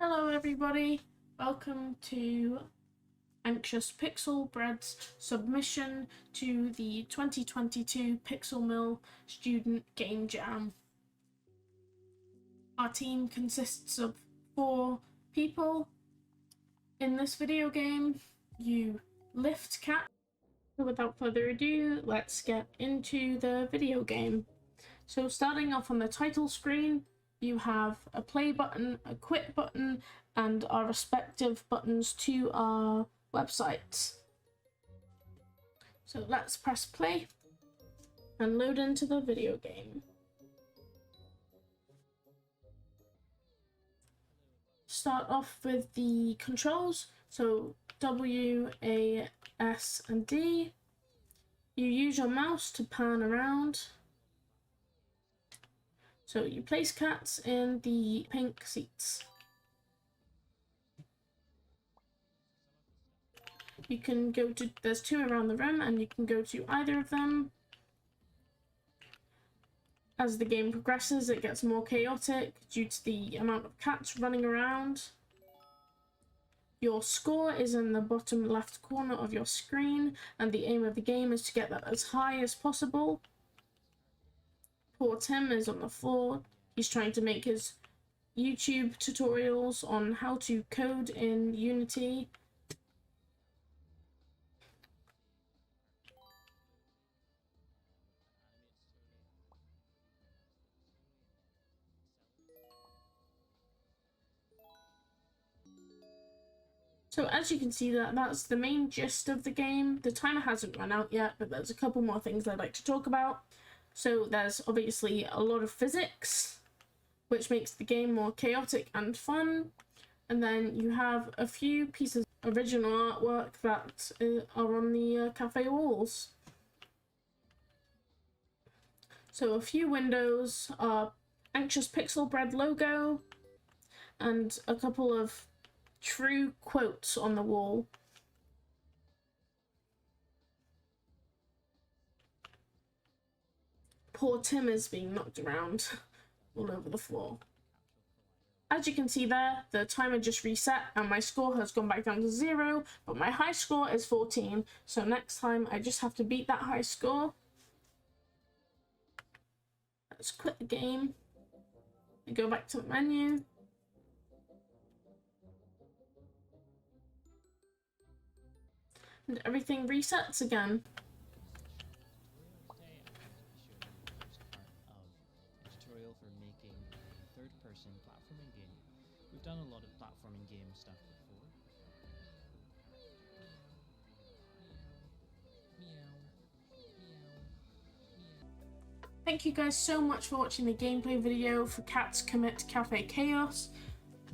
Hello everybody, welcome to Anxious Pixel Bread's submission to the 2022 Pixel Mill Student Game Jam. Our team consists of 4 people. In this video game, you lift cats. Without further ado, let's get into the video game. So starting off on the title screen, you have a play button, a quit button, and our respective buttons to our websites. So let's press play and load into the video game. Start off with the controls, so W, A, S, and D. You use your mouse to pan around. So you place cats in the pink seats. You can go to, there's 2 around the room, and you can go to either of them. As the game progresses, it gets more chaotic due to the amount of cats running around. Your score is in the bottom left corner of your screen, and the aim of the game is to get that as high as possible. Poor Tim is on the floor. He's trying to make his YouTube tutorials on how to code in Unity. So as you can see, that's the main gist of the game. The timer hasn't run out yet, but there's a couple more things I'd like to talk about. So there's obviously a lot of physics, which makes the game more chaotic and fun. And then you have a few pieces of original artwork that are on the cafe walls. So a few windows are Anxious Pixel Bread logo and a couple of true quotes on the wall. Poor Tim is being knocked around all over the floor. As you can see there, the timer just reset and my score has gone back down to 0, but my high score is 14, so next time I just have to beat that high score. Let's quit the game and go back to the menu. And everything resets again. Third-person platforming game. We've done a lot of platforming game stuff before. Thank you guys so much for watching the gameplay video for Cats Commit Cafe Chaos.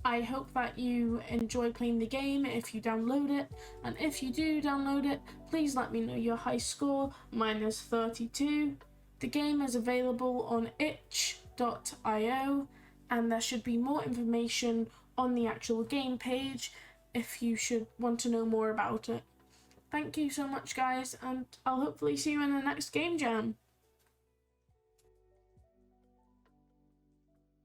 I hope that you enjoy playing the game if you download it, and if you do download it, please let me know your high score. Mine is 32. The game is available on itch.io, and there should be more information on the actual game page if you should want to know more about it. Thank you so much guys, and I'll hopefully see you in the next game jam.